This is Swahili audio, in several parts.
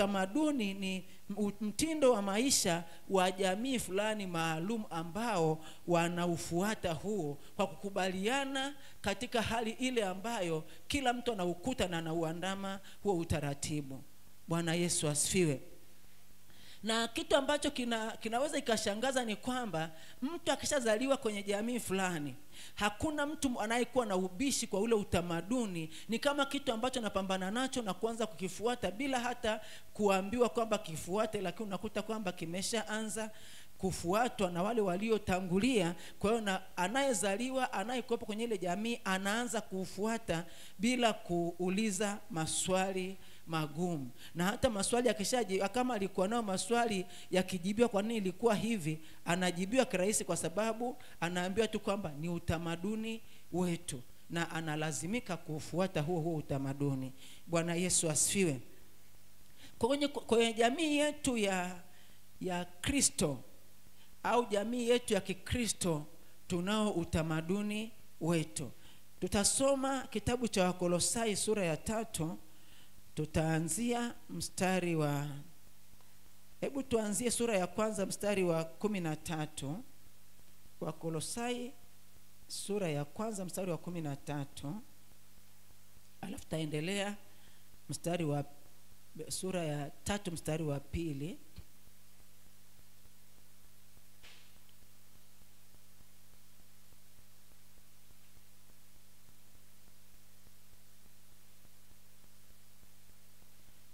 utamaduni ni mtindo wa maisha wa jamii fulani maalum ambao wanaufuata huo kwa kukubaliana katika hali ile ambayo kila mtu anaukuta na anauandama huo utaratibu. Bwana Yesu asifiwe. Na kitu ambacho kinaweza ikashangaza ni kwamba mtu akishazaliwa kwenye jamii fulani, hakuna mtu anayekuwa na ubishi kwa ule utamaduni. Ni kama kitu ambacho anapambana nacho na kuanza kukifuata bila hata kuambiwa kwamba kifuate, lakini unakuta kwamba kimeshaanza kufuatwa na wale waliotangulia. Kwa hiyo na anayezaliwa, anayekuwepo kwenye ile jamii anaanza kufuata bila kuuliza maswali magumu. Na hata maswali yakishaji, kama alikuwa nao maswali yakijibiwa kwa nini ilikuwa hivi, anajibiwa kirahisi kwa sababu anaambiwa tu kwamba ni utamaduni wetu na analazimika kufuata huo utamaduni. Bwana Yesu asifiwe. Kwenye jamii yetu ya Kristo au jamii yetu ya Kikristo tunao utamaduni wetu. Tutasoma kitabu cha Wakolosai sura ya 3. Tutaanzia mstari wa, hebu tuanzie sura ya kwanza mstari wa 13. Wakolosai sura ya kwanza mstari wa 13, alafu taendelea mstari wa sura ya 3 mstari wa 2.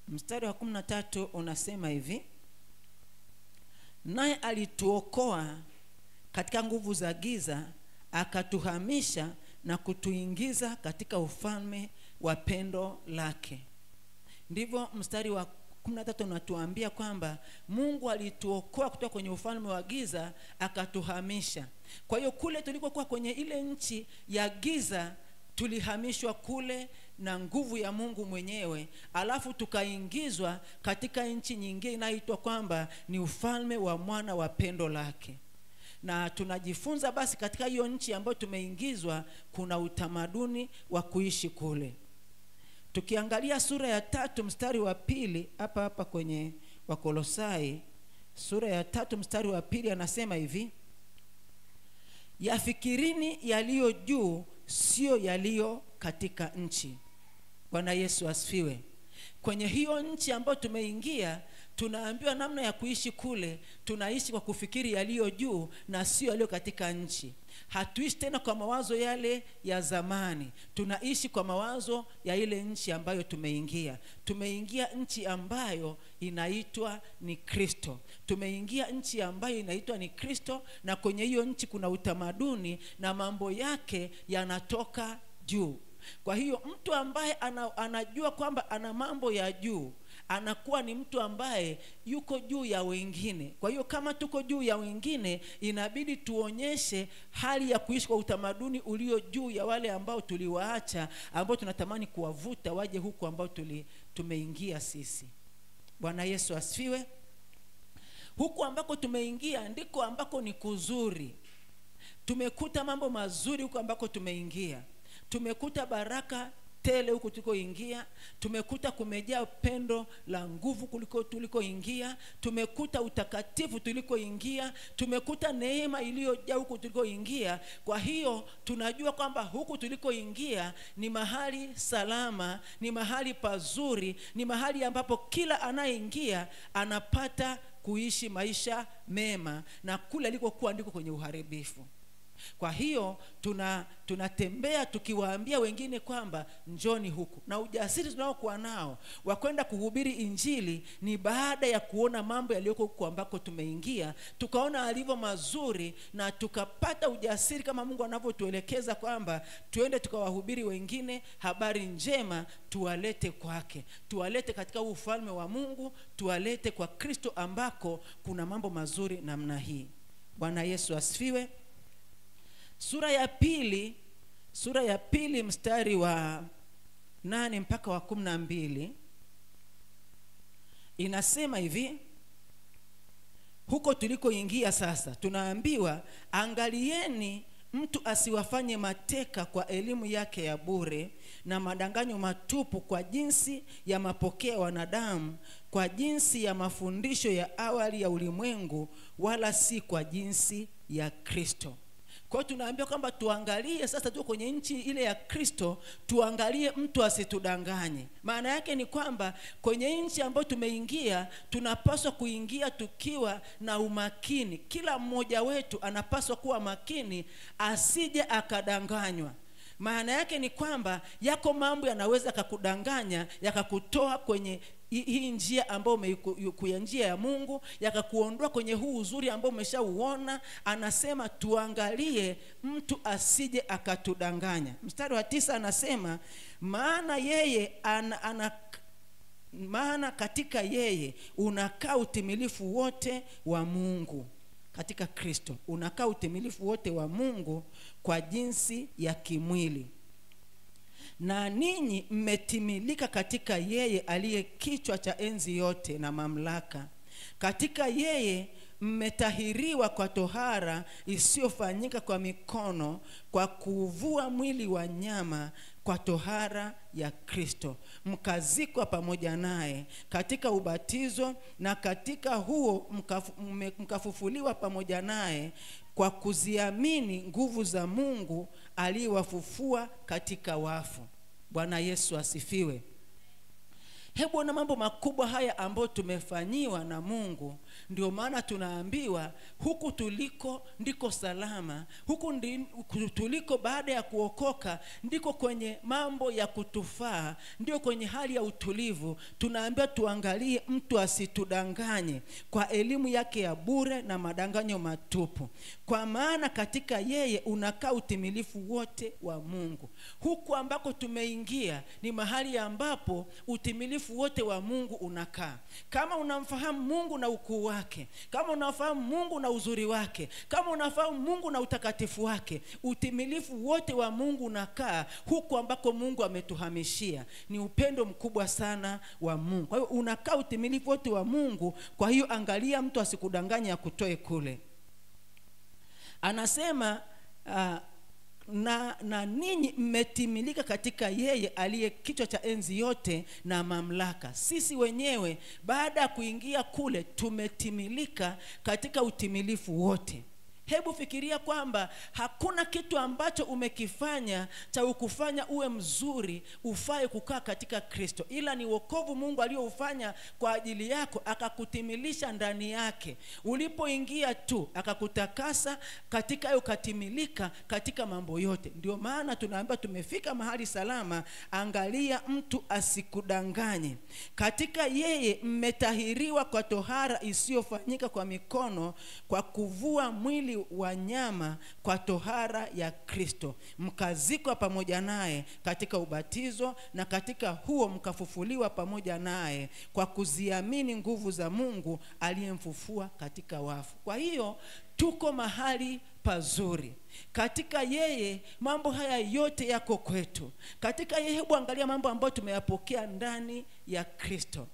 Mstari wa 13 unasema hivi: naye alituokoa katika nguvu za giza, akatuhamisha na kutuingiza katika ufalme wa pendo lake. Ndivyo mstari wa 13 unatuambia kwamba Mungu alituokoa kutoka kwenye ufalme wa giza akatuhamisha. Kwa hiyo kule tulikokuwa kwenye ile nchi ya giza, tulihamishwa kule na nguvu ya Mungu mwenyewe, alafu tukaingizwa katika nchi nyingine inaitwa kwamba ni ufalme wa mwana wa pendo lake. Na tunajifunza basi katika hiyo nchi ambayo tumeingizwa kuna utamaduni wa kuishi kule. Tukiangalia sura ya 3 mstari wa 2 hapa kwenye Wakolosai sura ya 3 mstari wa 2 anasema hivi: yafikirini yaliyo juu, sio yaliyo katika nchi. Bwana Yesu asifiwe. Kwenye hiyo nchi ambayo tumeingia, tunaambiwa namna ya kuishi kule. Tunaishi kwa kufikiri yaliyo juu na sio yaliyo katika nchi. Hatuishi tena kwa mawazo yale ya zamani, tunaishi kwa mawazo ya ile nchi ambayo tumeingia. Tumeingia nchi ambayo inaitwa ni Kristo. Tumeingia nchi ambayo inaitwa ni Kristo, na kwenye hiyo nchi kuna utamaduni na mambo yake yanatoka juu. Kwa hiyo mtu ambaye anajua kwamba ana mambo ya juu, anakuwa ni mtu ambaye yuko juu ya wengine. Kwa hiyo kama tuko juu ya wengine, inabidi tuonyeshe hali ya kuishi kwa utamaduni ulio juu ya wale ambao tuliwaacha, ambao tunatamani kuwavuta waje huku ambao tumeingia sisi. Bwana Yesu asifiwe. Huku ambako tumeingia ndiko ambako ni kuzuri. Tumekuta mambo mazuri huku ambako tumeingia. Tumekuta baraka tele huko tulikoingia. Tumekuta kumejaa pendo la nguvu kuliko tulikoingia. Tumekuta utakatifu tulikoingia. Tumekuta neema iliyojaa huko tulikoingia. Kwa hiyo tunajua kwamba huku tulikoingia ni mahali salama, ni mahali pazuri, ni mahali ambapo kila anayeingia anapata kuishi maisha mema, na kule alikokuwa ndiko kwenye uharibifu. Kwa hiyo tunatembea tukiwaambia wengine kwamba njoni huku, na ujasiri tunaokuwa nao wa kwenda kuhubiri injili ni baada ya kuona mambo yaliyoko huko ambako tumeingia, tukaona alivyo mazuri, na tukapata ujasiri kama Mungu anavyotuelekeza kwamba tuende tukawahubiri wengine habari njema, tuwalete kwake, tuwalete katika ufalme wa Mungu, tuwalete kwa Kristo ambako kuna mambo mazuri namna hii. Bwana Yesu asifiwe. Sura ya pili mstari wa 8 mpaka wa 12 inasema hivi: huko tulikoingia sasa tunaambiwa, angalieni mtu asiwafanye mateka kwa elimu yake ya bure na madanganyo matupu, kwa jinsi ya mapokeo ya wanadamu, kwa jinsi ya mafundisho ya awali ya ulimwengu, wala si kwa jinsi ya Kristo. Kwa hiyo tunaambiwa kwamba tuangalie sasa, tuko kwenye nchi ile ya Kristo, tuangalie mtu asitudanganye. Maana yake ni kwamba kwenye nchi ambayo tumeingia, tunapaswa kuingia tukiwa na umakini. Kila mmoja wetu anapaswa kuwa makini asije akadanganywa. Maana yake ni kwamba yako mambo yanaweza kukudanganya, yakakutoa kwenye hii njia ambayo umekuya njia ya Mungu, yakakuondoa kwenye huu uzuri ambao umeshauona. Anasema tuangalie mtu asije akatudanganya. Mstari wa 9 anasema, maana katika yeye unakaa utimilifu wote wa Mungu. Katika Kristo unakaa utimilifu wote wa Mungu kwa jinsi ya kimwili. Na ninyi mmetimilika katika yeye aliye kichwa cha enzi yote na mamlaka. Katika yeye mmetahiriwa kwa tohara isiyofanyika kwa mikono, kwa kuvua mwili wa nyama kwa tohara ya Kristo, mkazikwa pamoja naye katika ubatizo, na katika huo mkafufuliwa pamoja naye kwa kuziamini nguvu za Mungu aliyewafufua katika wafu. Bwana Yesu asifiwe. Hebu na mambo makubwa haya ambayo tumefanyiwa na Mungu. Ndio maana tunaambiwa huku tuliko ndiko salama. Huku tuliko baada ya kuokoka ndiko kwenye mambo ya kutufaa, ndio kwenye hali ya utulivu. Tunaambiwa tuangalie mtu asitudanganye kwa elimu yake ya bure na madanganyo matupu. Kwa maana katika yeye unakaa utimilifu wote wa Mungu. Huku ambako tumeingia ni mahali ambapo utimilifu wote wa Mungu unakaa. Kama unamfahamu Mungu na ukuu wake, kama unafahamu Mungu na uzuri wake, kama unafahamu Mungu na utakatifu wake, utimilifu wote wa Mungu unakaa huku ambako Mungu ametuhamishia. Ni upendo mkubwa sana wa Mungu. Kwa hiyo unakaa utimilifu wote wa Mungu. Kwa hiyo angalia mtu asikudanganye akutoe kule. Anasema na ninyi mmetimilika katika yeye aliye kichwa cha enzi yote na mamlaka. Sisi wenyewe baada ya kuingia kule tumetimilika katika utimilifu wote. Hebu fikiria kwamba hakuna kitu ambacho umekifanya cha ukufanya uwe mzuri ufae kukaa katika Kristo, ila ni wokovu Mungu aliyoufanya kwa ajili yako, akakutimilisha ndani yake. Ulipoingia tu akakutakasa katika hayo, ukatimilika katika mambo yote. Ndio maana tunaambiwa tumefika mahali salama. Angalia mtu asikudanganye. Katika yeye mmetahiriwa kwa tohara isiyofanyika kwa mikono, kwa kuvua mwili wa nyama kwa tohara ya Kristo, mkazikwa pamoja naye katika ubatizo, na katika huo mkafufuliwa pamoja naye kwa kuziamini nguvu za Mungu aliyemfufua katika wafu. Kwa hiyo tuko mahali pazuri. Katika yeye mambo haya yote yako kwetu. Katika yeye, hebu angalia mambo ambayo tumeyapokea ndani ya Kristo.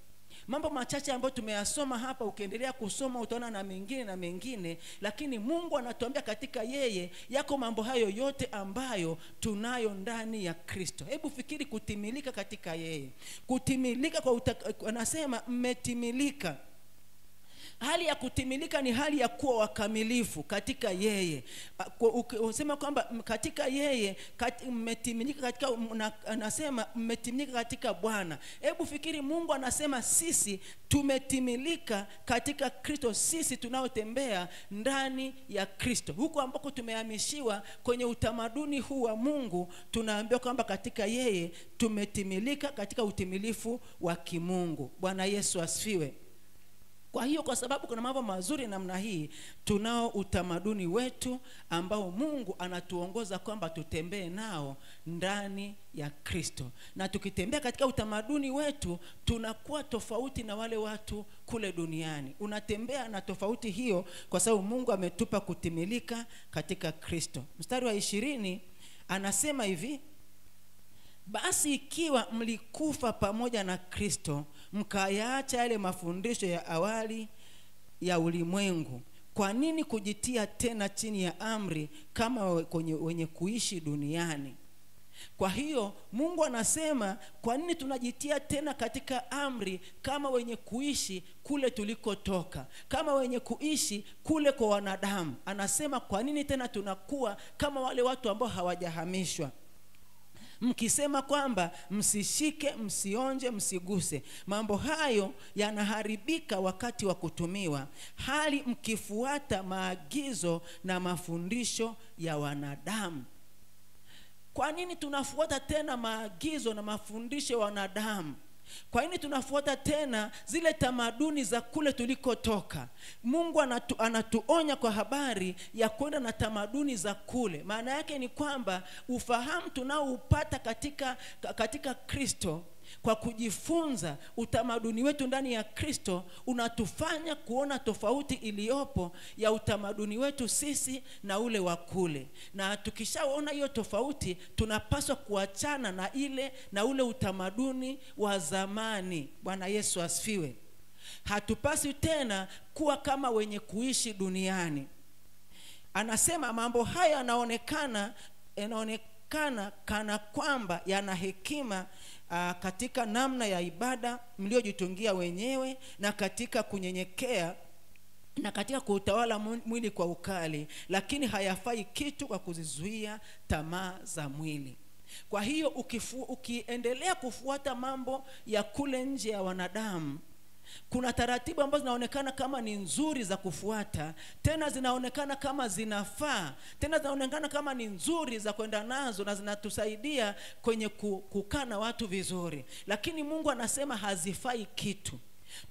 Mambo machache ambayo tumeyasoma hapa, ukiendelea kusoma utaona na mengine, lakini Mungu anatuambia katika yeye yako mambo hayo yote ambayo tunayo ndani ya Kristo. Hebu fikiri kutimilika katika yeye. Kutimilika anasema mmetimilika. Hali ya kutimilika ni hali ya kuwa wakamilifu katika yeye. Unasema kwamba katika yeye mmetimilika katika, anasema mmetimilika katika Bwana. Hebu fikiri, Mungu anasema sisi tumetimilika katika Kristo, sisi tunaotembea ndani ya Kristo. Huko ambako tumehamishiwa kwenye utamaduni huu wa Mungu, tunaambiwa kwamba katika yeye tumetimilika katika utimilifu wa kimungu. Bwana Yesu asifiwe. Kwa hiyo kwa sababu kuna mambo mazuri namna hii, tunao utamaduni wetu ambao Mungu anatuongoza kwamba tutembee nao ndani ya Kristo. Na tukitembea katika utamaduni wetu, tunakuwa tofauti na wale watu kule duniani. Unatembea na tofauti hiyo kwa sababu Mungu ametupa kutimilika katika Kristo. Mstari wa 20 anasema hivi: basi ikiwa mlikufa pamoja na Kristo, mkayaacha yale mafundisho ya awali ya ulimwengu, Kwa nini kujitia tena chini ya amri kama wenye kuishi duniani? Kwa hiyo Mungu anasema, kwa nini tunajitia tena katika amri kama wenye kuishi kule tulikotoka, kama wenye kuishi kule kwa wanadamu? Anasema kwa nini tena tunakuwa kama wale watu ambao hawajahamishwa, mkisema kwamba msishike, msionje, msiguse. Mambo hayo yanaharibika wakati wa kutumiwa, hali mkifuata maagizo na mafundisho ya wanadamu. Kwa nini tunafuata tena maagizo na mafundisho ya wanadamu? Kwa nini tunafuata tena zile tamaduni za kule tulikotoka? Mungu anatuonya kwa habari ya kwenda na tamaduni za kule. Maana yake ni kwamba ufahamu tunaoupata katika Kristo, kwa kujifunza utamaduni wetu ndani ya Kristo, unatufanya kuona tofauti iliyopo ya utamaduni wetu sisi na ule wa kule. Na tukishaona hiyo tofauti, tunapaswa kuachana na ule utamaduni wa zamani. Bwana Yesu asifiwe. Hatupaswi tena kuwa kama wenye kuishi duniani. Anasema mambo haya yanaonekana kana kwamba yana hekima katika namna ya ibada mliojitungia wenyewe, na katika kunyenyekea, na katika kuutawala mwili kwa ukali, lakini hayafai kitu kwa kuzizuia tamaa za mwili. Kwa hiyo ukiendelea kufuata mambo ya kule nje ya wanadamu, kuna taratibu ambazo zinaonekana kama ni nzuri za kufuata, tena zinaonekana kama zinafaa, tena zinaonekana kama ni nzuri za kwenda nazo na zinatusaidia kwenye kukaa na watu vizuri, lakini Mungu anasema hazifai kitu.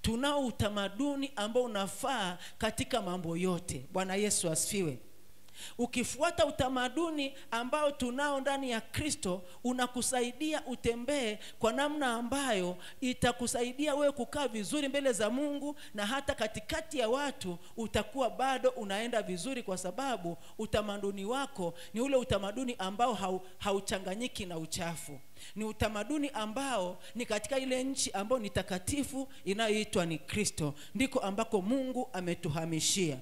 Tunao utamaduni ambao unafaa katika mambo yote. Bwana Yesu asifiwe. Ukifuata utamaduni ambao tunao ndani ya Kristo, unakusaidia utembee kwa namna ambayo itakusaidia wewe kukaa vizuri mbele za Mungu, na hata katikati ya watu utakuwa bado unaenda vizuri, kwa sababu utamaduni wako ni ule utamaduni ambao hauchanganyiki na uchafu. Ni utamaduni ambao ni katika ile nchi ambayo ni takatifu inayoitwa ni Kristo, ndiko ambako Mungu ametuhamishia.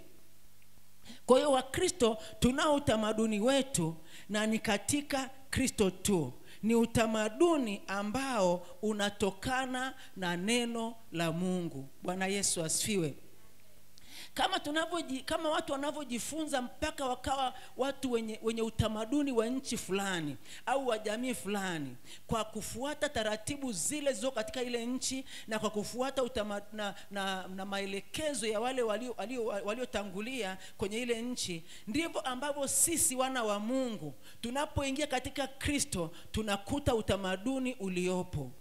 Kwa hiyo Wakristo tunao utamaduni wetu, na ni katika Kristo tu. Ni utamaduni ambao unatokana na neno la Mungu. Bwana Yesu asifiwe. Kama watu wanavyojifunza mpaka wakawa watu wenye utamaduni wa nchi fulani au wa jamii fulani, kwa kufuata taratibu zile zilizo katika ile nchi, na kwa kufuata na maelekezo ya wale waliotangulia kwenye ile nchi, ndivyo ambavyo sisi wana wa Mungu tunapoingia katika Kristo tunakuta utamaduni uliopo,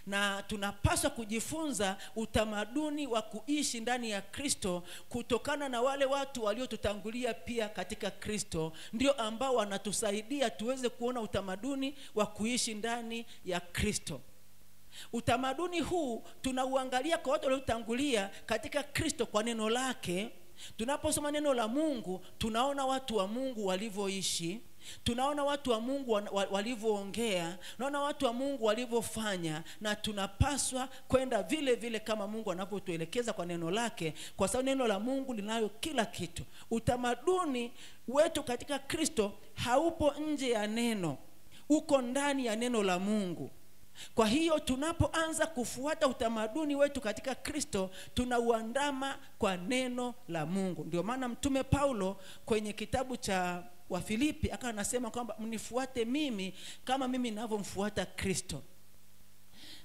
na tunapaswa kujifunza utamaduni wa kuishi ndani ya Kristo kutokana na wale watu waliotutangulia pia katika Kristo, ndio ambao wanatusaidia tuweze kuona utamaduni wa kuishi ndani ya Kristo. Utamaduni huu tunauangalia kwa watu waliotangulia katika Kristo kwa neno lake. Tunaposoma neno la Mungu, tunaona watu wa Mungu walivyoishi, tunaona watu wa Mungu walivyoongea, tunaona watu wa Mungu walivyofanya, na tunapaswa kwenda vile vile kama Mungu anavyotuelekeza kwa neno lake, kwa sababu neno la Mungu linayo kila kitu. Utamaduni wetu katika Kristo haupo nje ya neno, uko ndani ya neno la Mungu. Kwa hiyo tunapoanza kufuata utamaduni wetu katika Kristo, tunauandama kwa neno la Mungu. Ndio maana Mtume Paulo kwenye kitabu cha Wafilipi akawa anasema kwamba mnifuate mimi kama mimi ninavyomfuata Kristo.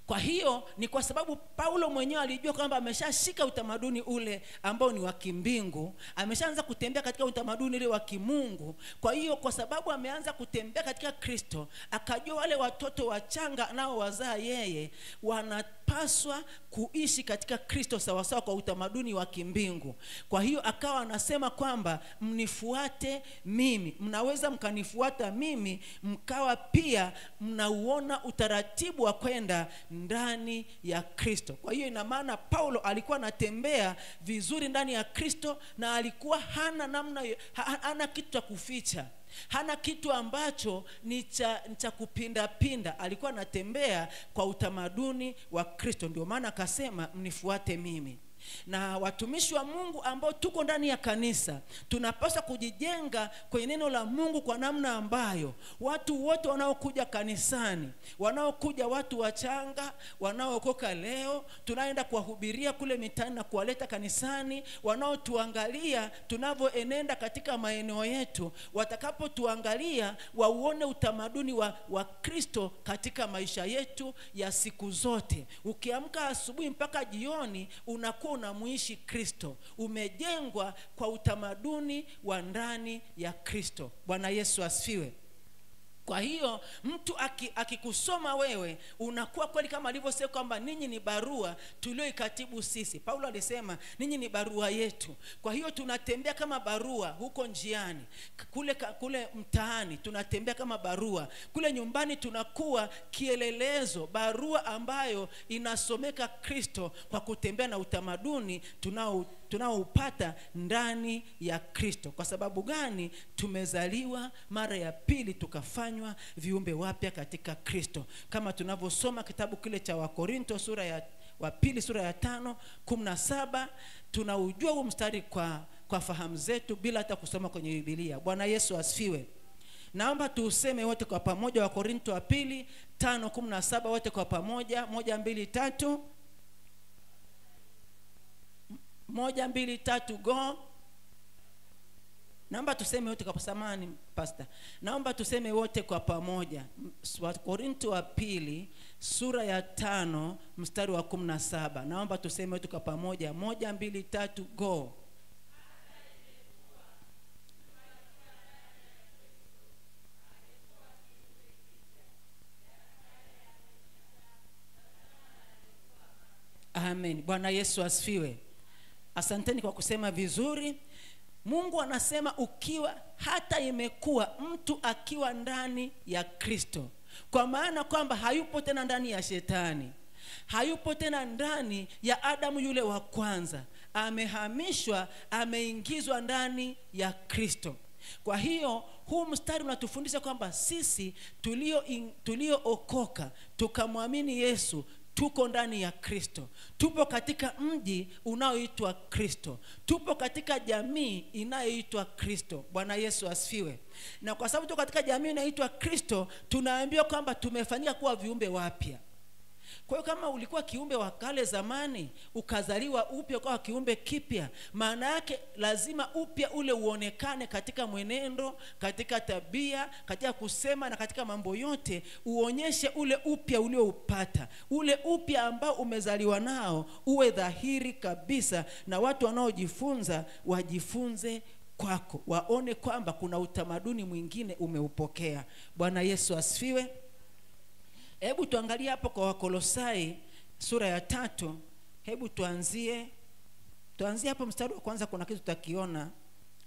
Kwa hiyo ni kwa sababu Paulo mwenyewe alijua kwamba ameshashika utamaduni ule ambao ni wa kimbingu, ameshaanza kutembea katika utamaduni ule wa kimungu. Kwa hiyo kwa sababu ameanza kutembea katika Kristo, akajua wale watoto wachanga nao wazaa yeye wanapaswa kuishi katika Kristo sawa sawa kwa utamaduni wa kimbingu. Kwa hiyo akawa anasema kwamba mnifuate mimi. Mnaweza mkanifuata mimi mkawa pia mnauona utaratibu wa kwenda ndani ya Kristo. Kwa hiyo ina maana Paulo alikuwa anatembea vizuri ndani ya Kristo, na alikuwa hana kitu cha kuficha, hana kitu ambacho ni cha kupinda. Alikuwa anatembea kwa utamaduni wa Kristo. Ndio maana akasema mnifuate mimi. Na watumishi wa Mungu ambao tuko ndani ya kanisa tunapaswa kujijenga kwenye neno la Mungu kwa namna ambayo watu wote wanaokuja kanisani, wanaokuja watu wachanga, wanaokoka leo, tunaenda kuwahubiria kule mitaani na kuwaleta kanisani, wanaotuangalia tunavyoenenda katika maeneo yetu, watakapotuangalia wauone utamaduni wa Kristo katika maisha yetu ya siku zote. Ukiamka asubuhi mpaka jioni unakuwa unamuishi Kristo, umejengwa kwa utamaduni wa ndani ya Kristo. Bwana Yesu asifiwe. Kwa hiyo mtu akikusoma wewe unakuwa kweli kama alivyosema kwamba ninyi ni barua tulioikatibu sisi. Paulo alisema ninyi ni barua yetu. Kwa hiyo tunatembea kama barua huko njiani, kule mtaani tunatembea kama barua, kule nyumbani tunakuwa kielelezo, barua ambayo inasomeka Kristo kwa kutembea na utamaduni tunaoupata ndani ya Kristo. Kwa sababu gani? Tumezaliwa mara ya pili, tukafanywa viumbe wapya katika Kristo, kama tunavyosoma kitabu kile cha Wakorinto sura ya 5:17. Tunaujua huu mstari kwa fahamu zetu bila hata kusoma kwenye Biblia. Bwana Yesu asifiwe. Naomba tuuseme wote kwa pamoja, Wakorinto 5:17 wote kwa pamoja. 1 2 3. 1 2 3 go. Naomba tuseme wote kwa samani pastor. Naomba tuseme wote kwa pamoja. Wakorintho wa pili sura ya 5 mstari wa 17. Naomba tuseme wote kwa pamoja. 1 2 3 go. Amen. Bwana Yesu asifiwe. Asanteni kwa kusema vizuri. Mungu anasema ukiwa hata imekuwa mtu akiwa ndani ya Kristo, kwa maana kwamba hayupo tena ndani ya shetani, hayupo tena ndani ya Adamu yule wa kwanza, amehamishwa, ameingizwa ndani ya Kristo. Kwa hiyo huu mstari unatufundisha kwamba sisi tuliookoka tukamwamini Yesu tuko ndani ya Kristo. Tupo katika mji unaoitwa Kristo. Tupo katika jamii inayoitwa Kristo. Bwana Yesu asifiwe. Na kwa sababu tuko katika jamii inayoitwa Kristo, tunaambiwa kwamba tumefanyika kuwa viumbe wapya. Kwa hiyo kama ulikuwa kiumbe wa kale zamani, ukazaliwa upya kwa kiumbe kipya, maana yake lazima upya ule uonekane katika mwenendo, katika tabia, katika kusema na katika mambo yote, uonyeshe ule upya ulioupata. Ule upya ambao umezaliwa nao uwe dhahiri kabisa, na watu wanaojifunza wajifunze kwako, waone kwamba kuna utamaduni mwingine umeupokea. Bwana Yesu asifiwe. Hebu tuangalie hapo kwa Wakolosai sura ya 3. Hebu tuanzie hapo mstari wa kwanza. Kuna kitu tutakiona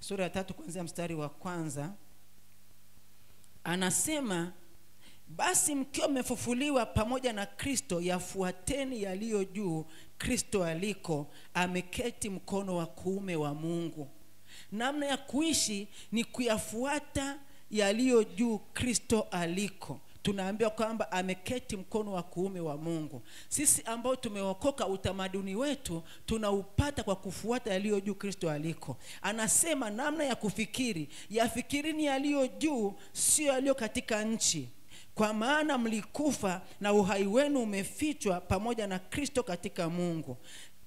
sura ya 3 kuanzia mstari wa kwanza. Anasema, basi mkiwa mmefufuliwa pamoja na Kristo, yafuateni yaliyo juu, Kristo aliko ameketi mkono wa kuume wa Mungu. Namna ya kuishi ni kuyafuata yaliyo juu Kristo aliko. Tunaambiwa kwamba ameketi mkono wa kuume wa Mungu. Sisi ambao tumeokoka, utamaduni wetu tunaupata kwa kufuata yaliyo juu Kristo aliko. Anasema namna ya kufikiri, yafikirini yaliyo juu, sio yaliyo katika nchi. Kwa maana mlikufa na uhai wenu umefichwa pamoja na Kristo katika Mungu.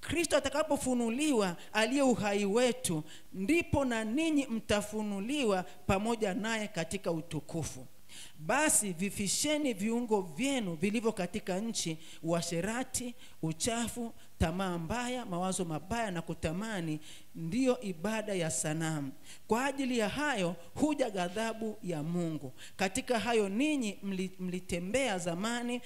Kristo atakapofunuliwa aliye uhai wetu, ndipo na ninyi mtafunuliwa pamoja naye katika utukufu. Basi vifisheni viungo vyenu vilivyo katika nchi, uasherati, uchafu, tamaa mbaya, mawazo mabaya na kutamani, ndiyo ibada ya sanamu. Kwa ajili ya hayo huja ghadhabu ya Mungu. Katika hayo ninyi mlitembea zamani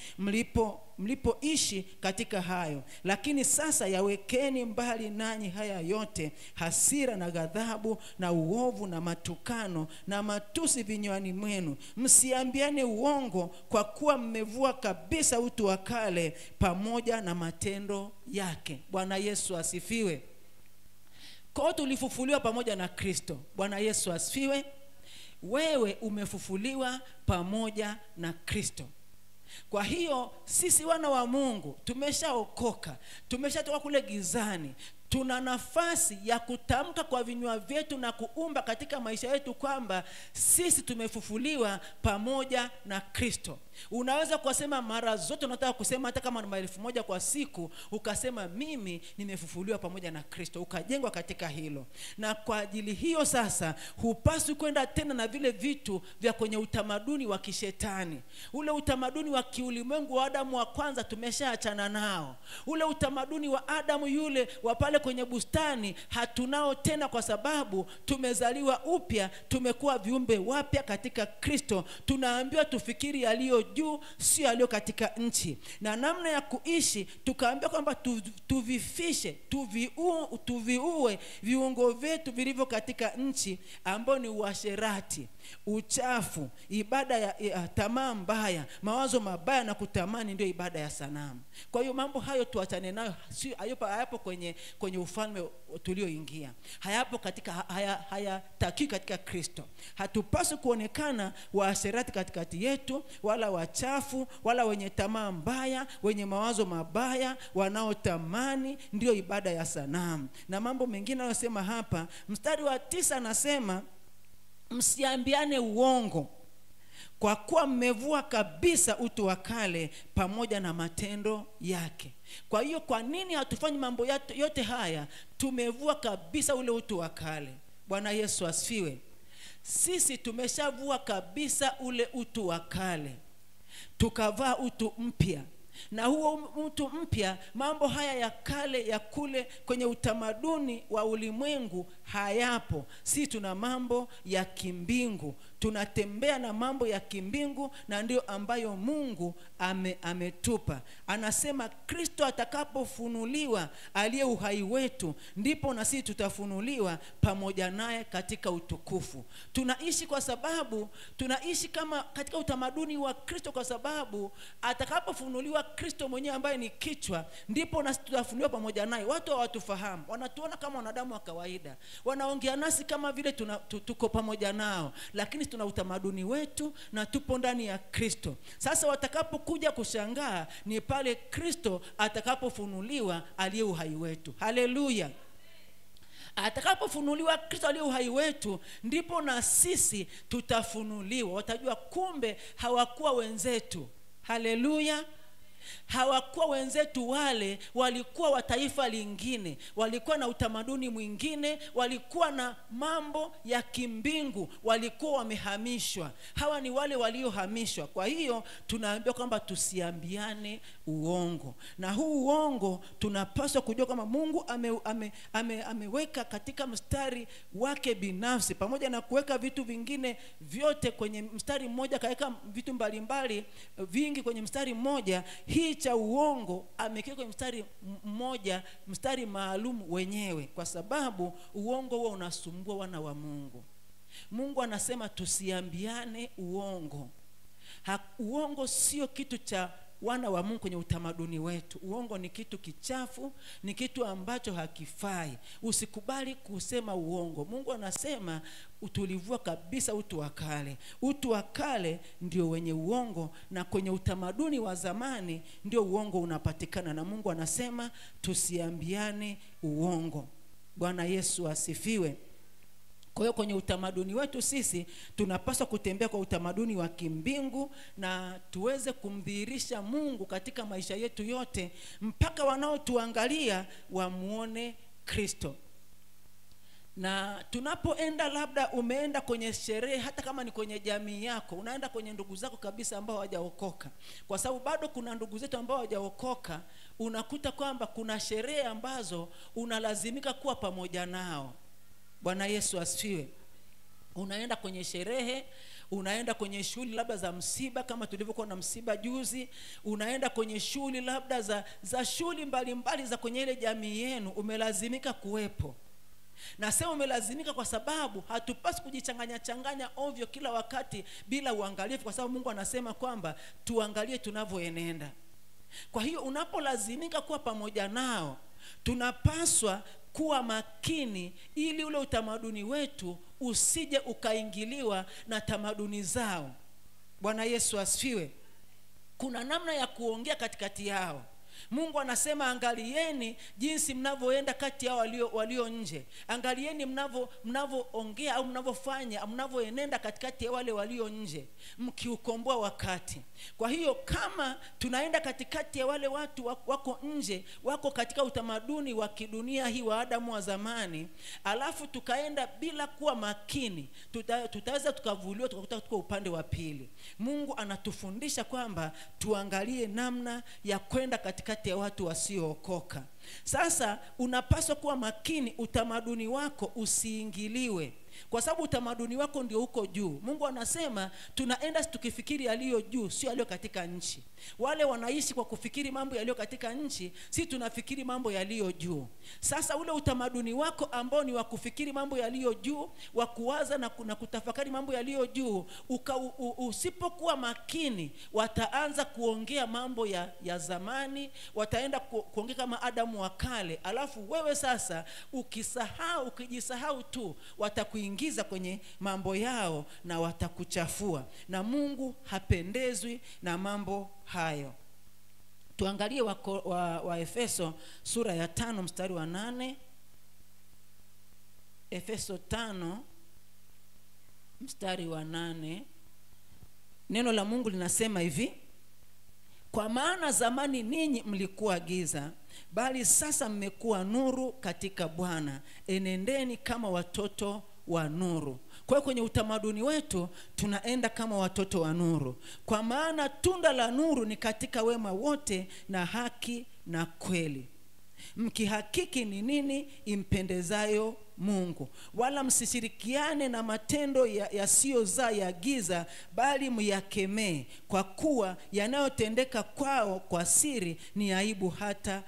mlipoishi katika hayo. Lakini sasa yawekeni mbali nanyi haya yote, hasira na ghadhabu na uovu na matukano na matusi vinywani mwenu. Msiambiane uongo, kwa kuwa mmevua kabisa utu wa kale pamoja na matendo yake. Bwana Yesu asifiwe. Kwa tulifufuliwa pamoja na Kristo. Bwana Yesu asifiwe. Wewe umefufuliwa pamoja na Kristo. Kwa hiyo sisi wana wa Mungu tumeshaokoka, tumeshatoka kule gizani. Tuna nafasi ya kutamka kwa vinywa vyetu na kuumba katika maisha yetu kwamba sisi tumefufuliwa pamoja na Kristo. Unaweza kusema mara zote unataka kusema, hata kama ni mara 1000 kwa siku, ukasema mimi nimefufuliwa pamoja na Kristo, ukajengwa katika hilo. Na kwa ajili hiyo sasa hupaswi kwenda tena na vile vitu vya kwenye utamaduni wa kishetani. Ule utamaduni wa kiulimwengu wa Adamu wa kwanza tumeshaachana nao. Ule utamaduni wa Adamu yule wa pale kwenye bustani hatunao tena, kwa sababu tumezaliwa upya, tumekuwa viumbe wapya katika Kristo. Tunaambiwa tufikiri yaliyo juu, sio yaliyo katika nchi. Na namna ya kuishi tukaambiwa kwamba tuvifishe, tuviue viungo vyetu vilivyo katika nchi, ambao ni uasherati, uchafu, ibada ya tamaa mbaya, mawazo mabaya na kutamani, ndio ibada ya sanamu. Kwa hiyo mambo hayo tuachane nayo, sio hayapo kwenye ufalme tulioingia. Hayapo katika hayataki katika Kristo. Hatupaswi kuonekana waasherati katikati yetu, wala wachafu, wala wenye tamaa mbaya, wenye mawazo mabaya, wanaotamani, ndio ibada ya sanamu. Na mambo mengine anayosema hapa, mstari wa 9 anasema msiambiane uongo, kwa kuwa mmevua kabisa utu wa kale pamoja na matendo yake. Kwa hiyo kwa nini hatufanyi mambo yote haya? Tumevua kabisa ule utu wa kale. Bwana Yesu asifiwe. Sisi tumeshavua kabisa ule utu wa kale, tukavaa utu mpya. Na huo mtu mpya, mambo haya ya kale ya kule kwenye utamaduni wa ulimwengu hayapo. Sisi tuna mambo ya kimbingu, tunatembea na mambo ya kimbingu, na ndio ambayo Mungu ametupa. Anasema Kristo atakapofunuliwa, aliye uhai wetu, ndipo na sisi tutafunuliwa pamoja naye katika utukufu. Tunaishi kwa sababu tunaishi kama katika utamaduni wa Kristo, kwa sababu atakapofunuliwa Kristo mwenyewe ambaye ni kichwa, ndipo na sisi tutafunuliwa pamoja naye. Watu hawatufahamu, wanatuona kama wanadamu wa kawaida, wanaongea nasi kama vile tuko pamoja nao, lakini tuna utamaduni wetu na tupo ndani ya Kristo. Sasa watakapokuja kushangaa ni pale Kristo atakapofunuliwa aliye uhai wetu. Haleluya. Atakapofunuliwa Kristo aliye uhai wetu, ndipo na sisi tutafunuliwa. Watajua kumbe hawakuwa wenzetu. Haleluya. Hawakuwa wenzetu, wale walikuwa wa taifa lingine, walikuwa na utamaduni mwingine, walikuwa na mambo ya kimbingu, walikuwa wamehamishwa. Hawa ni wale waliohamishwa. Kwa hiyo tunaambiwa kwamba tusiambiane uongo. Na huu uongo tunapaswa kujua kama Mungu ameweka katika mstari wake binafsi, pamoja na kuweka vitu vingine vyote kwenye mstari mmoja, kaweka vitu mbalimbali vingi kwenye mstari mmoja. Hii cha uongo amekiweka kwenye mstari mmoja, mstari maalum wenyewe, kwa sababu uongo huo unasumbua wana wa Mungu. Mungu anasema tusiambiane uongo. Uongo sio kitu cha wana wa Mungu kwenye utamaduni wetu. Uongo ni kitu kichafu, ni kitu ambacho hakifai. Usikubali kusema uongo. Mungu anasema utulivua kabisa utu wa kale. Utu wa kale ndio wenye uongo, na kwenye utamaduni wa zamani ndio uongo unapatikana, na Mungu anasema tusiambiane uongo. Bwana Yesu asifiwe. Kwa hiyo kwenye utamaduni wetu sisi tunapaswa kutembea kwa utamaduni wa kimbingu, na tuweze kumdhihirisha Mungu katika maisha yetu yote, mpaka wanaotuangalia wamuone Kristo. Na tunapoenda, labda umeenda kwenye sherehe, hata kama ni kwenye jamii yako, unaenda kwenye ndugu zako kabisa ambao hawajaokoka, kwa sababu bado kuna ndugu zetu ambao hawajaokoka, unakuta kwamba kuna sherehe ambazo unalazimika kuwa pamoja nao. Bwana Yesu asifiwe. Unaenda kwenye sherehe, unaenda kwenye shughuli labda za msiba, kama tulivyokuwa na msiba juzi, unaenda kwenye shughuli labda za shughuli mbalimbali za kwenye ile jamii yenu, umelazimika kuwepo. Nasema umelazimika kwa sababu hatupasi kujichanganya ovyo kila wakati bila uangalifu, kwa sababu Mungu anasema kwamba tuangalie tunavyoenenda. Kwa hiyo unapolazimika kuwa pamoja nao, tunapaswa kuwa makini ili ule utamaduni wetu usije ukaingiliwa na tamaduni zao. Bwana Yesu asifiwe. kuna namna ya kuongea katikati yao. Mungu anasema angalieni jinsi mnavyoenda kati yao walio nje. Angalieni mnavyoongea au mnavyofanya, mnavyoenenda katikati ya wale walio nje, mkiukomboa wakati. Kwa hiyo kama tunaenda katikati ya wale watu wako nje, wako katika utamaduni wa kidunia hii wa Adamu wa zamani, alafu tukaenda bila kuwa makini, tutaweza tukavuliwa tukakuta tuko upande wa pili. Mungu anatufundisha kwamba tuangalie namna ya kwenda katikati ya watu wasiookoka. Sasa unapaswa kuwa makini utamaduni wako usiingiliwe, kwa sababu utamaduni wako ndio uko juu. Mungu anasema tunaenda tukifikiri yaliyo juu, sio yaliyo katika nchi. Wale wanaishi kwa kufikiri mambo yaliyo katika nchi, si tunafikiri mambo yaliyo juu. Sasa ule utamaduni wako ambao ni wa kufikiri mambo yaliyo juu, wa kuwaza na kutafakari mambo yaliyo juu, usipokuwa makini, wataanza kuongea mambo ya zamani, wataenda kuongea kama Adamu wa kale. Alafu wewe sasa ukijisahau tu, watakuingiza kwenye mambo yao na watakuchafua, na Mungu hapendezwi na mambo hayo. Tuangalie wa Efeso sura ya 5 mstari wa 8. Efeso 5 mstari wa 8. Neno la Mungu linasema hivi: kwa maana zamani ninyi mlikuwa giza, bali sasa mmekuwa nuru katika Bwana. Enendeni kama watoto wa nuru. Kwa hiyo kwenye utamaduni wetu tunaenda kama watoto wa nuru. Kwa maana tunda la nuru ni katika wema wote na haki na kweli, mkihakiki ni nini impendezayo Mungu. Wala msishirikiane na matendo yasiyozaa ya giza, bali myakemee, kwa kuwa yanayotendeka kwao kwa siri ni aibu hata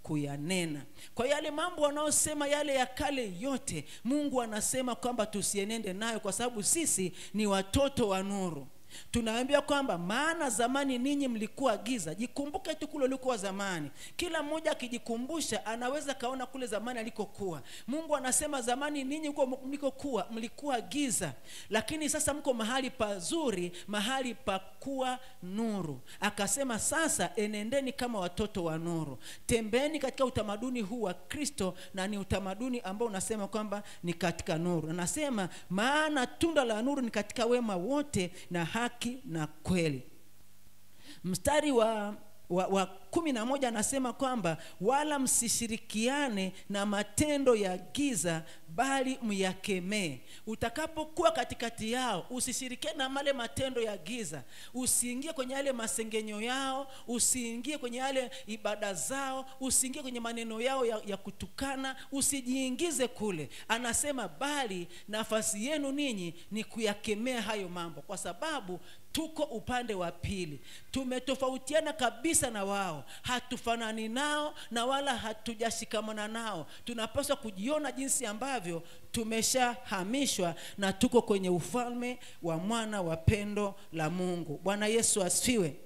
kuyanena. Kwa yale mambo wanaosema yale ya kale yote, Mungu anasema kwamba tusienende nayo, kwa sababu sisi ni watoto wa nuru. Tunaambia kwamba maana zamani ninyi mlikuwa giza. Jikumbuke tu kule ulikuwa zamani. Kila mmoja akijikumbusha anaweza kaona kule zamani alikokuwa. Mungu anasema zamani ninyi mlikokuwa mlikuwa giza, lakini sasa mko mahali pazuri, mahali pa kuwa nuru. Akasema sasa enendeni kama watoto wa nuru. Tembeeni katika utamaduni huu wa Kristo, na ni utamaduni ambao unasema kwamba ni katika nuru. Anasema maana tunda la nuru ni katika wema wote na haki na kweli. Mstari wa 11 anasema kwamba wala msishirikiane na matendo ya giza, bali myakemee. Utakapokuwa katikati yao, usishirikiane na male matendo ya giza. Usiingie kwenye yale masengenyo yao, usiingie kwenye yale ibada zao, usiingie kwenye maneno yao ya kutukana, usijiingize kule. Anasema bali nafasi yenu ninyi ni kuyakemea hayo mambo, kwa sababu tuko upande wa pili. Tumetofautiana kabisa na wao. Hatufanani nao na wala hatujashikamana nao. Tunapaswa kujiona jinsi ambavyo tumeshahamishwa na tuko kwenye ufalme wa mwana wa pendo la Mungu. Bwana Yesu asifiwe.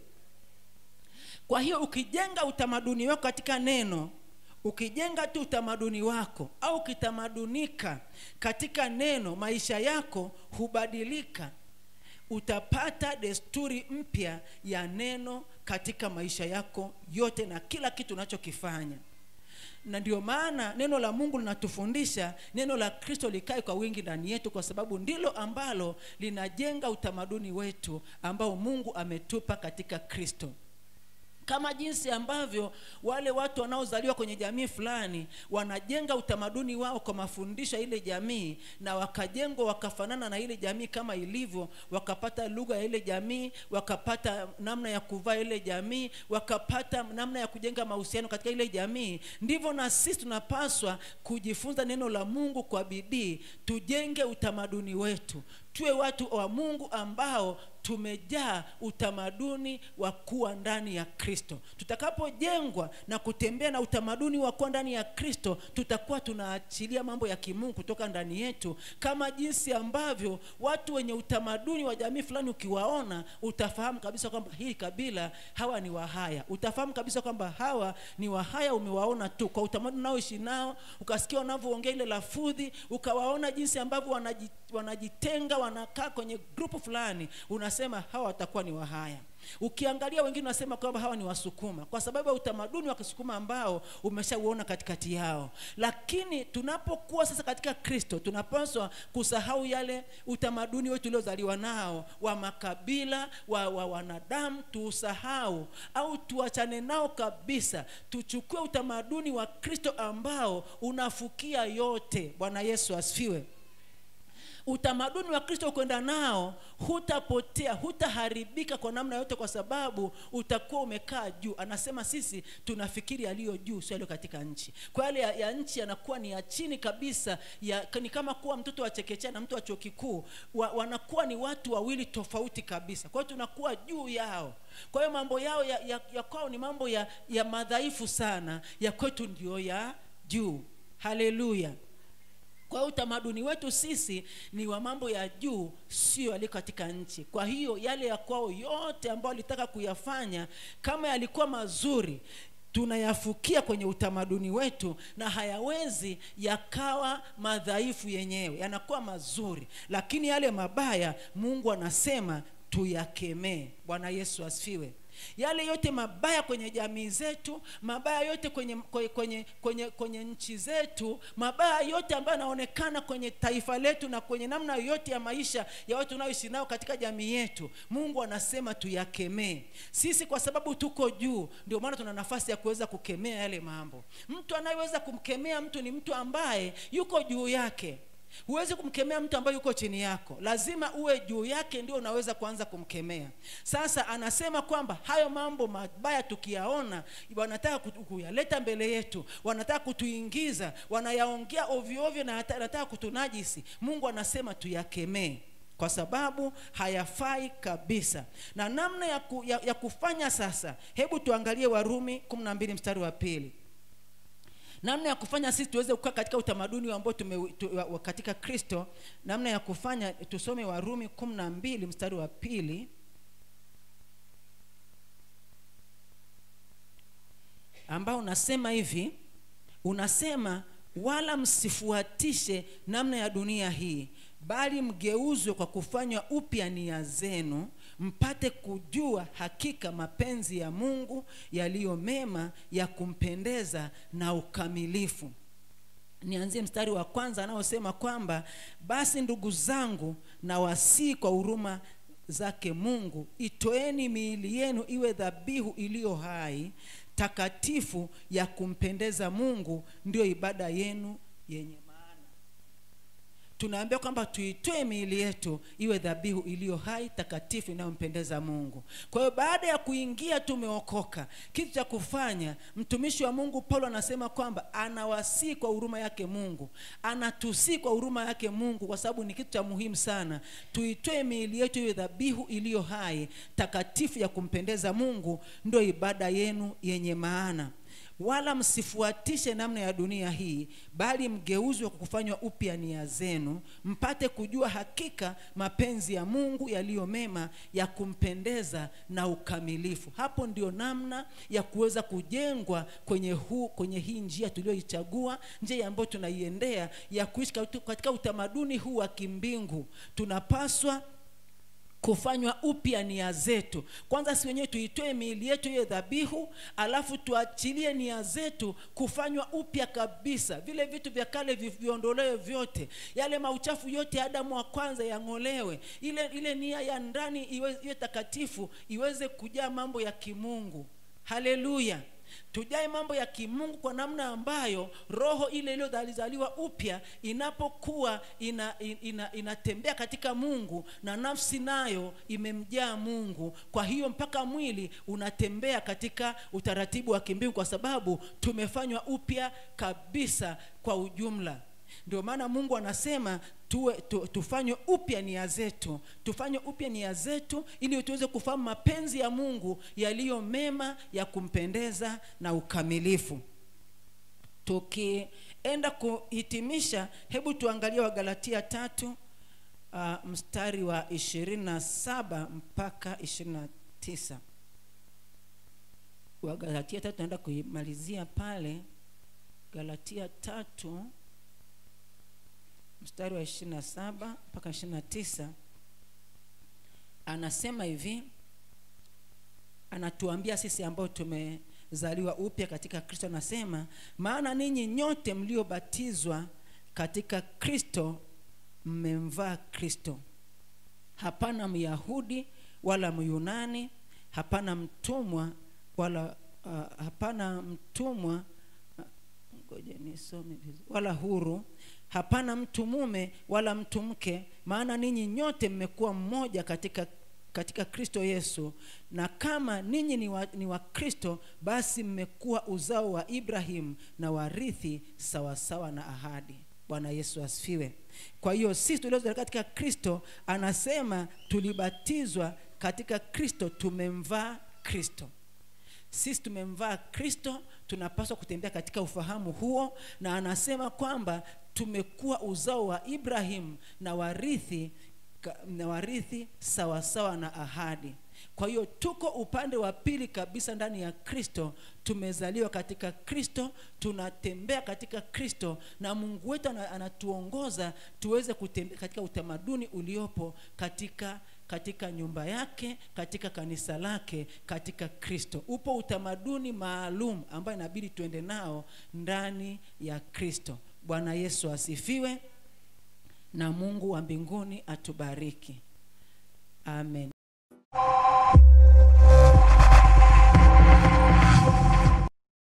Kwa hiyo ukijenga utamaduni wako katika neno, ukijenga tu utamaduni wako au kitamadunika katika neno, maisha yako hubadilika. Utapata desturi mpya ya neno katika maisha yako yote na kila kitu unachokifanya. Na ndio maana neno la Mungu linatufundisha neno la Kristo likae kwa wingi ndani yetu, kwa sababu ndilo ambalo linajenga utamaduni wetu ambao Mungu ametupa katika Kristo. Kama jinsi ambavyo wale watu wanaozaliwa kwenye jamii fulani wanajenga utamaduni wao kwa mafundisho ya ile jamii, na wakajengwa wakafanana na ile jamii kama ilivyo, wakapata lugha ya ile jamii, wakapata namna ya kuvaa ile jamii, wakapata namna ya kujenga mahusiano katika ile jamii, ndivyo na sisi tunapaswa kujifunza neno la Mungu kwa bidii, tujenge utamaduni wetu. Tuwe watu wa Mungu ambao tumejaa utamaduni wa kuwa ndani ya Kristo. Tutakapojengwa na kutembea na utamaduni wa kuwa ndani ya Kristo, tutakuwa tunaachilia mambo ya kimungu kutoka ndani yetu. Kama jinsi ambavyo watu wenye utamaduni wa jamii fulani ukiwaona, utafahamu kabisa kwamba hii kabila hawa ni Wahaya. Utafahamu kabisa kwamba hawa ni Wahaya, umewaona tu kwa utamaduni unaoishi nao, ukasikia wanavyoongea ile lafudhi, ukawaona jinsi ambavyo wanajitenga, wanakaa kwenye grupu fulani, unasema hawa watakuwa ni Wahaya. Ukiangalia wengine unasema kwamba hawa ni Wasukuma kwa sababu ya utamaduni wa Kisukuma ambao umeshauona katikati yao. Lakini tunapokuwa sasa katika Kristo, tunapaswa kusahau yale utamaduni wetu uliozaliwa nao wa makabila, wa wanadamu, tusahau au tuachane nao kabisa. Tuchukue utamaduni wa Kristo ambao unafukia yote. Bwana Yesu asifiwe. Utamaduni wa Kristo kwenda nao, hutapotea, hutaharibika kwa namna yote kwa sababu utakuwa umekaa juu. Anasema sisi tunafikiri yaliyo juu, sio yaliyo katika nchi. Kwa yale ya nchi yanakuwa ni ya chini kabisa, ni kama kuwa mtoto wa chekechea na mtu wa chuo kikuu, wanakuwa ni watu wawili tofauti kabisa. Kwa hiyo tunakuwa juu yao. Kwa hiyo mambo yao ya kwao ni mambo ya madhaifu sana, ya kwetu ndio ya juu. Haleluya. Kwa hiyo utamaduni wetu sisi ni wa mambo ya juu, sio yale katika nchi. Kwa hiyo yale ya kwao yote ambao walitaka kuyafanya, kama yalikuwa mazuri, tunayafukia kwenye utamaduni wetu na hayawezi yakawa madhaifu yenyewe, yanakuwa mazuri. Lakini yale mabaya Mungu anasema tuyakemee. Bwana Yesu asifiwe. Yale yote mabaya kwenye jamii zetu, mabaya yote kwenye nchi zetu, mabaya yote ambayo yanaonekana kwenye taifa letu na kwenye namna yote ya maisha ya watu tunaoishi nao katika jamii yetu, Mungu anasema tuyakemee. Sisi kwa sababu tuko juu, ndio maana tuna nafasi ya kuweza kukemea yale mambo. Mtu anayeweza kumkemea mtu ni mtu ambaye yuko juu yake. Huwezi kumkemea mtu ambaye yuko chini yako, lazima uwe juu yake ndio unaweza kuanza kumkemea. Sasa anasema kwamba hayo mambo mabaya tukiyaona, wanataka kuyaleta mbele yetu, wanataka kutuingiza, wanayaongea ovyo ovyo na wanataka kutunajisi. Mungu anasema tuyakemee kwa sababu hayafai kabisa. Na namna ya kufanya sasa, hebu tuangalie Warumi 12 mstari wa 2. Namna ya kufanya sisi tuweze kukaa katika utamaduni ambao katika Kristo. Namna ya kufanya, tusome Warumi 12 mstari wa 2. Ambao unasema hivi, unasema wala msifuatishe namna ya dunia hii, bali mgeuzwe kwa kufanywa upya nia zenu, mpate kujua hakika mapenzi ya Mungu yaliyo mema, ya kumpendeza na ukamilifu. Nianzie mstari wa kwanza anaosema kwamba basi ndugu zangu, na wasii kwa huruma zake Mungu, itoeni miili yenu iwe dhabihu iliyo hai, takatifu, ya kumpendeza Mungu, ndio ibada yenu yenye maana. Tunaambia kwamba tuitoe miili yetu iwe dhabihu iliyo hai, takatifu, inayompendeza Mungu. Kwa hiyo baada ya kuingia tumeokoka, kitu cha kufanya, mtumishi wa Mungu Paulo anasema kwamba anawasii kwa huruma yake Mungu, anatusii kwa huruma yake Mungu, kwa sababu ni kitu cha muhimu sana. Tuitoe miili yetu iwe dhabihu iliyo hai, takatifu, ya kumpendeza Mungu, ndio ibada yenu yenye maana. Wala msifuatishe namna ya dunia hii, bali mgeuzwe kwa kufanywa upya nia zenu, mpate kujua hakika mapenzi ya Mungu yaliyo mema, ya kumpendeza na ukamilifu. Hapo ndio namna ya kuweza kujengwa kwenye hii njia tuliyoichagua, njia ambayo tunaiendea ya kuishi katika utamaduni huu wa kimbingu. Tunapaswa kufanywa upya nia zetu. Kwanza si wenyewe tuitoe miili yetu iwe dhabihu, alafu tuachilie nia zetu kufanywa upya kabisa. Vile vitu vya kale viondolewe vyote. Yale mauchafu yote ya Adamu wa kwanza yang'olewe. Ile nia ya ndani iwe takatifu, iweze kujaa mambo ya kimungu. Haleluya. Tujae mambo ya kimungu kwa namna ambayo roho ile iliyozaliwa upya inapokuwa inatembea katika Mungu, na nafsi nayo imemjaa Mungu. Kwa hiyo mpaka mwili unatembea katika utaratibu wa kimbingu, kwa sababu tumefanywa upya kabisa kwa ujumla. Ndio maana Mungu anasema tufanywe upya nia zetu, tufanywe upya nia zetu ili tuweze kufahamu mapenzi ya Mungu yaliyo mema, ya kumpendeza na ukamilifu. Tukienda kuhitimisha, hebu tuangalie Wagalatia 3 mstari wa 27 mpaka 29. Wagalatia 3 tunaenda kuimalizia pale. Galatia 3 mstari wa 27 mpaka 29. anasema hivi, anatuambia sisi ambao tumezaliwa upya katika Kristo, anasema maana ninyi nyote mliobatizwa katika Kristo mmemvaa Kristo. Hapana Myahudi wala Myunani, hapana mtumwa wala wala huru, hapana mtu mume wala mtu mke, maana ninyi nyote mmekuwa mmoja katika Kristo Yesu. Na kama ninyi ni wa Kristo, basi mmekuwa uzao wa Ibrahim na warithi sawa sawa na ahadi. Bwana Yesu asifiwe. Kwa hiyo sisi tuliozaliwa katika Kristo, anasema tulibatizwa katika Kristo, tumemvaa Kristo. Sisi tumemvaa Kristo, tunapaswa kutembea katika ufahamu huo, na anasema kwamba tumekuwa uzao wa Ibrahim na warithi sawa sawa na ahadi. Kwa hiyo tuko upande wa pili kabisa ndani ya Kristo. Tumezaliwa katika Kristo, tunatembea katika Kristo, na Mungu wetu anatuongoza tuweze kutembea katika utamaduni uliopo katika nyumba yake, katika kanisa lake, katika Kristo. Upo utamaduni maalum ambao inabidi tuende nao ndani ya Kristo. Bwana Yesu asifiwe, na Mungu wa mbinguni atubariki. Amen.